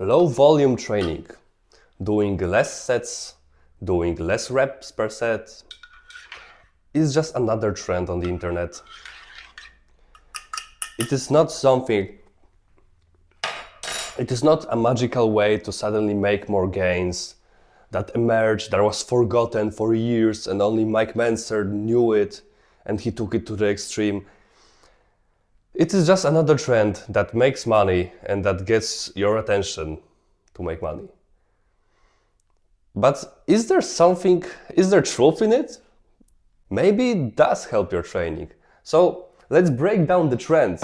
Low volume training, doing less sets, doing less reps per set, is just another trend on the internet. It is not a magical way to suddenly make more gains that emerged, that was forgotten for years and only Mike Mentzer knew it and he took it to the extreme. It is just another trend that makes money and that gets your attention to make money. But is there truth in it? Maybe it does help your training. So let's break down the trends.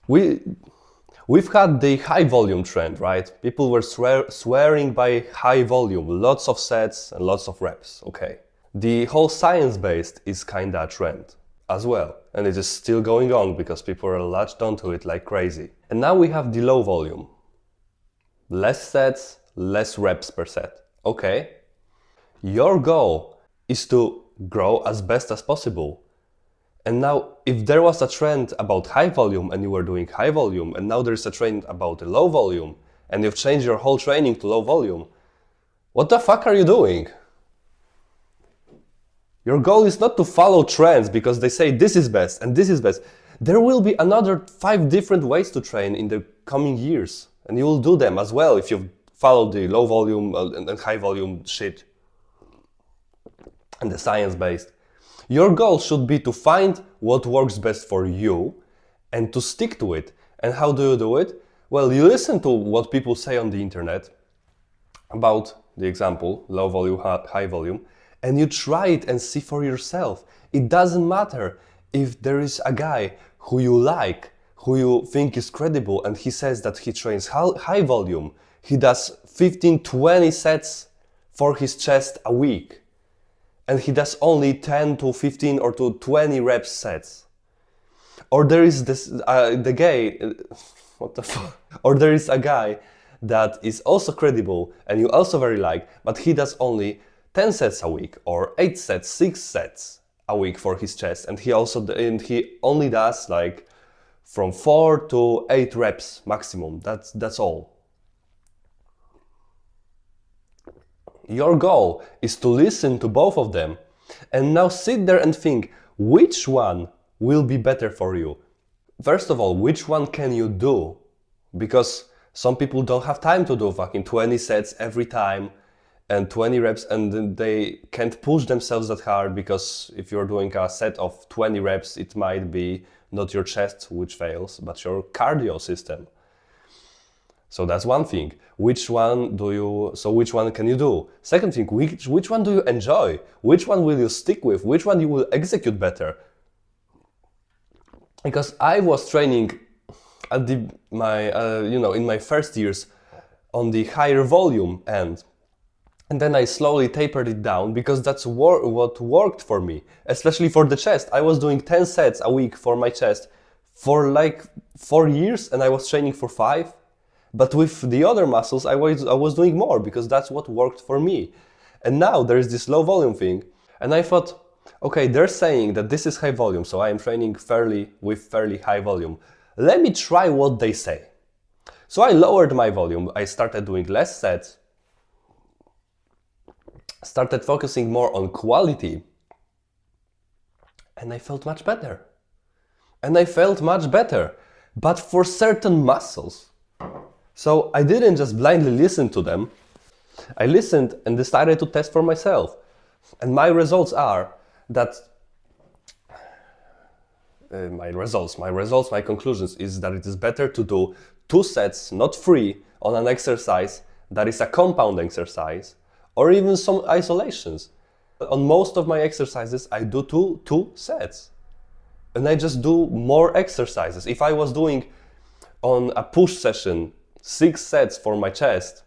We've had the high volume trend, right? People were swearing by high volume, lots of sets and lots of reps, okay. The whole science-based is kinda a trend as well. And it is still going on because people are latched onto it like crazy. And now we have the low volume. Less sets, less reps per set. Okay. Your goal is to grow as best as possible. And now, if there was a trend about high volume and you were doing high volume, and now there's a trend about low volume, and you've changed your whole training to low volume, what the fuck are you doing? Your goal is not to follow trends because they say this is best and this is best. There will be another 5 different ways to train in the coming years, and you will do them as well if you follow the low volume and high volume shit and the science-based. Your goal should be to find what works best for you and to stick to it. And how do you do it? Well, you listen to what people say on the internet about the example, low volume, high volume, and you try it and see for yourself. It doesn't matter if there is a guy who you like, who you think is credible, and he says that he trains high volume. He does 15-20 sets for his chest a week. And he does only 10 to 15 or to 20 reps sets. Or there is Or there is a guy that is also credible and you also very like, but he does only 10 sets a week or 8 sets, 6 sets a week for his chest, and he only does like from 4 to 8 reps maximum. That's all. Your goal is to listen to both of them and now sit there and think which one will be better for you. First of all, which one can you do? Because some people don't have time to do fucking 20 sets every time and 20 reps, and they can't push themselves that hard because if you're doing a set of 20 reps, it might be not your chest which fails, but your cardio system. So that's one thing. Which one can you do? Second thing, which one do you enjoy? Which one will you stick with? Which one you will execute better? Because I was training at in my first years on the higher volume end, and then I slowly tapered it down because that's what worked for me, especially for the chest. I was doing 10 sets a week for my chest for like 4 years, and I was training for 5. But with the other muscles, I was doing more because that's what worked for me. And now there is this low volume thing. And I thought, okay, they're saying that this is high volume, so I am training with fairly high volume. Let me try what they say. So I lowered my volume. I started doing less sets, started focusing more on quality, and I felt much better. But for certain muscles. So I didn't just blindly listen to them. I listened and decided to test for myself. And my results are that my conclusions is that it is better to do 2 sets, not 3, on an exercise that is a compound exercise, or even some isolations. On most of my exercises, I do two sets. And I just do more exercises. If I was doing on a push session 6 sets for my chest,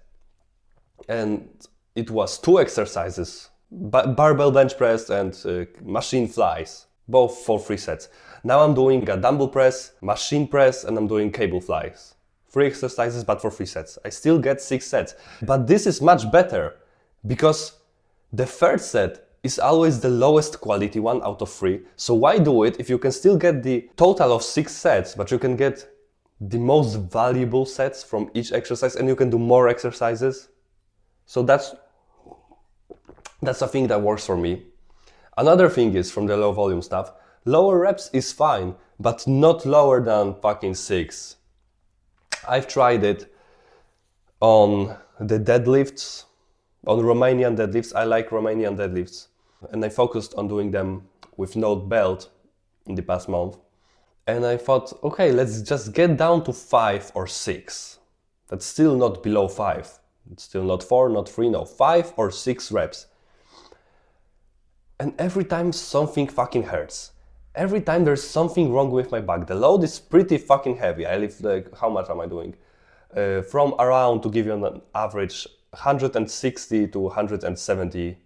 and it was 2 exercises, barbell bench press and machine flies, both for 3 sets. Now I'm doing a dumbbell press, machine press, and I'm doing cable flies. 3 exercises, but for 3 sets. I still get 6 sets. But this is much better because the third set is always the lowest quality one out of 3. So why do it if you can still get the total of 6 sets, but you can get the most valuable sets from each exercise, and you can do more exercises. So that's a thing that works for me. Another thing is from the low volume stuff, lower reps is fine, but not lower than fucking 6. I've tried it on the deadlifts, on Romanian deadlifts. I like Romanian deadlifts, and I focused on doing them with no belt in the past month. And I thought, okay, let's just get down to 5 or 6. That's still not below 5. It's still not 4, not 3, no, 5 or 6 reps. And every time something fucking hurts. Every time there's something wrong with my back. The load is pretty fucking heavy. I lift, like, how much am I doing? From around, to give you an average, 160 to 170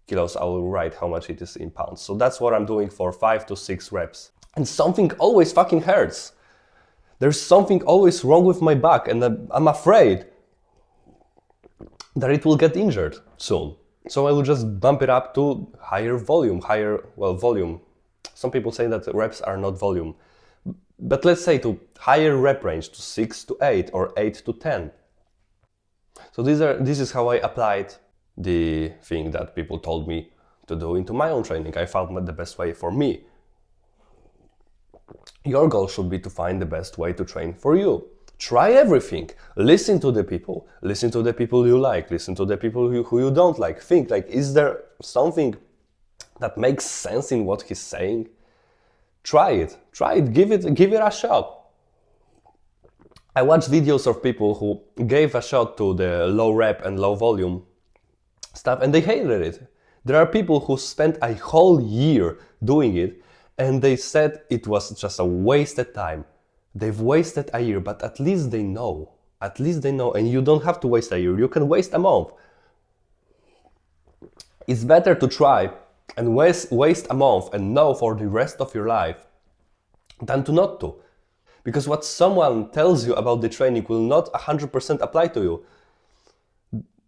kilos. I will write how much it is in pounds. So that's what I'm doing for 5 to 6 reps. And something always fucking hurts. There's something always wrong with my back, and I'm afraid that it will get injured soon. So I will just bump it up to higher volume, volume. Some people say that reps are not volume. But let's say to higher rep range, to 6 to 8 or 8 to 10. So this is how I applied the thing that people told me to do into my own training. I found the best way for me. Your goal should be to find the best way to train for you. Try everything. Listen to the people. Listen to the people you like. Listen to the people who you don't like. Think, like, is there something that makes sense in what he's saying? Try it. Give it a shot. I watched videos of people who gave a shot to the low rep and low volume stuff, and they hated it. There are people who spent a whole year doing it, and they said it was just a wasted time. They've wasted a year, but at least they know. At least they know, and you don't have to waste a year. You can waste a month. It's better to try and waste a month and know for the rest of your life than to not to. Because what someone tells you about the training will not 100% apply to you.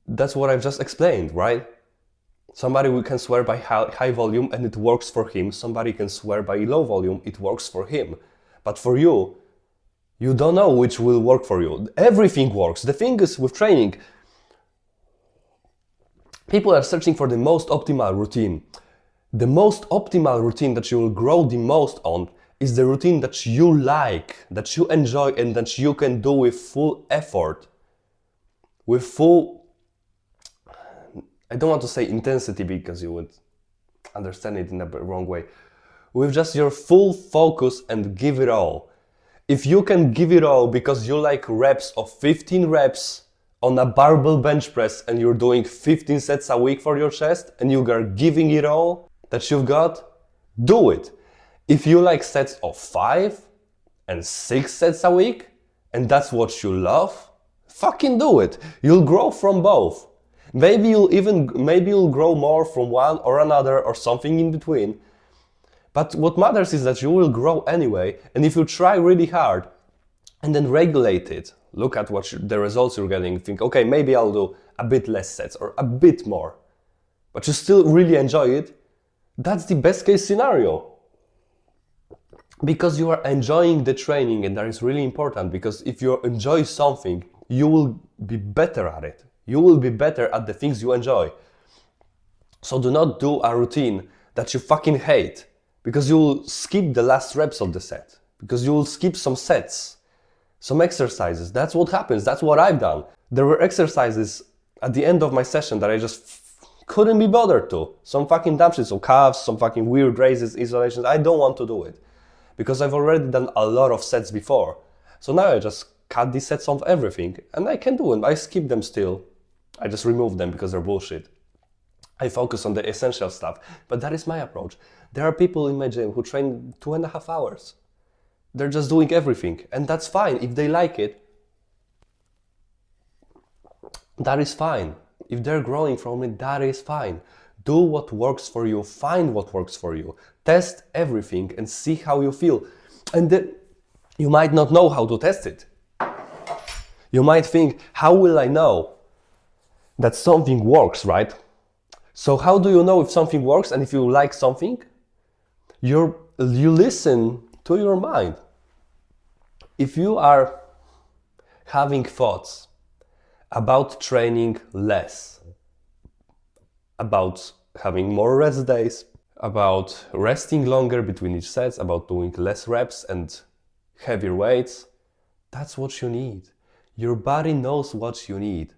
That's what I've just explained, right? Somebody can swear by high volume and it works for him. Somebody can swear by low volume, it works for him. But for you, you don't know which will work for you. Everything works. The thing is with training, people are searching for the most optimal routine. The most optimal routine that you will grow the most on is the routine that you like, that you enjoy, and that you can do with full effort. With full, I don't want to say intensity because you would understand it in a wrong way. With just your full focus and give it all. If you can give it all because you like reps of 15 reps on a barbell bench press and you're doing 15 sets a week for your chest and you are giving it all that you've got, do it. If you like sets of 5 and 6 sets a week and that's what you love, fucking do it. You'll grow from both. Maybe you'll grow more from one or another or something in between. But what matters is that you will grow anyway, and if you try really hard and then regulate it, look at the results you're getting, think, okay, maybe I'll do a bit less sets or a bit more, but you still really enjoy it, that's the best case scenario. Because you are enjoying the training, and that is really important, because if you enjoy something, you will be better at it. You will be better at the things you enjoy. So do not do a routine that you fucking hate, because you will skip the last reps of the set, because you will skip some sets, some exercises. That's what happens. That's what I've done. There were exercises at the end of my session that I just couldn't be bothered to. Some fucking dumb shit, some calves, some fucking weird raises, isolations. I don't want to do it because I've already done a lot of sets before. So now I just cut these sets of everything, and I can do it. I skip them still. I just remove them because they're bullshit. I focus on the essential stuff, but that is my approach. There are people in my gym who train 2.5 hours. They're just doing everything, and that's fine. If they like it, that is fine. If they're growing from it, that is fine. Do what works for you, find what works for you, test everything and see how you feel. And then you might not know how to test it. You might think, how will I know that something works, right? So how do you know if something works and if you like something? You listen to your mind. If you are having thoughts about training less, about having more rest days, about resting longer between each sets, about doing less reps and heavier weights, that's what you need. Your body knows what you need,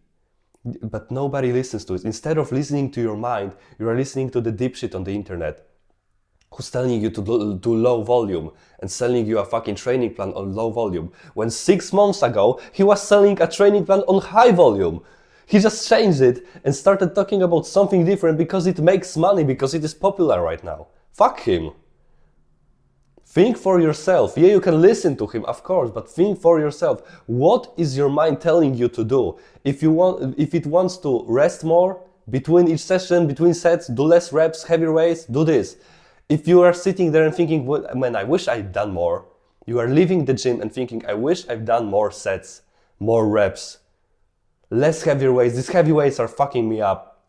but nobody listens to it. Instead of listening to your mind, you are listening to the dipshit on the internet who's telling you to do low volume and selling you a fucking training plan on low volume, when 6 months ago he was selling a training plan on high volume. He just changed it and started talking about something different because it makes money, because it is popular right now. Fuck him. Think for yourself. Yeah, you can listen to him, of course, but think for yourself. What is your mind telling you to do? If it wants to rest more between each session, between sets, do less reps, heavier weights, do this. If you are sitting there and thinking, well, man, I wish I'd done more, you are leaving the gym and thinking, I wish I've done more sets, more reps, less heavier weights. These heavy weights are fucking me up.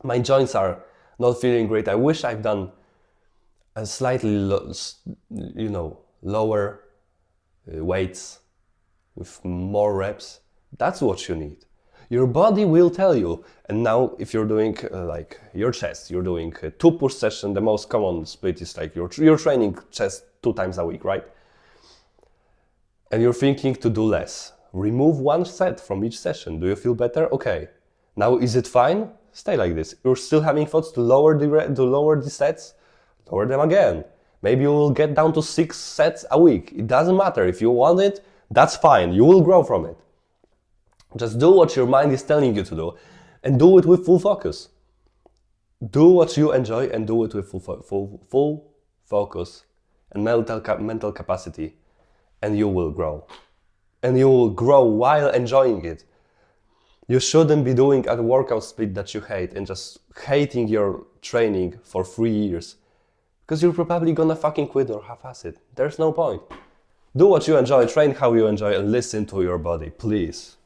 My joints are not feeling great. I wish I've done a slightly, lower weights with more reps. That's what you need. Your body will tell you. And now if you're doing like your chest, you're doing 2 push sessions, the most common split is like you're training chest 2 times a week, right? And you're thinking to do less. Remove 1 set from each session. Do you feel better? Okay. Now is it fine? Stay like this. You're still having thoughts to lower the sets? Lower them again. Maybe you will get down to 6 sets a week. It doesn't matter. If you want it, that's fine. You will grow from it. Just do what your mind is telling you to do and do it with full focus. Do what you enjoy and do it with full focus and mental capacity, and you will grow. And you will grow while enjoying it. You shouldn't be doing a workout split that you hate and just hating your training for 3 years, because you're probably gonna fucking quit or half-ass it. There's no point. Do what you enjoy, train how you enjoy, and listen to your body, please.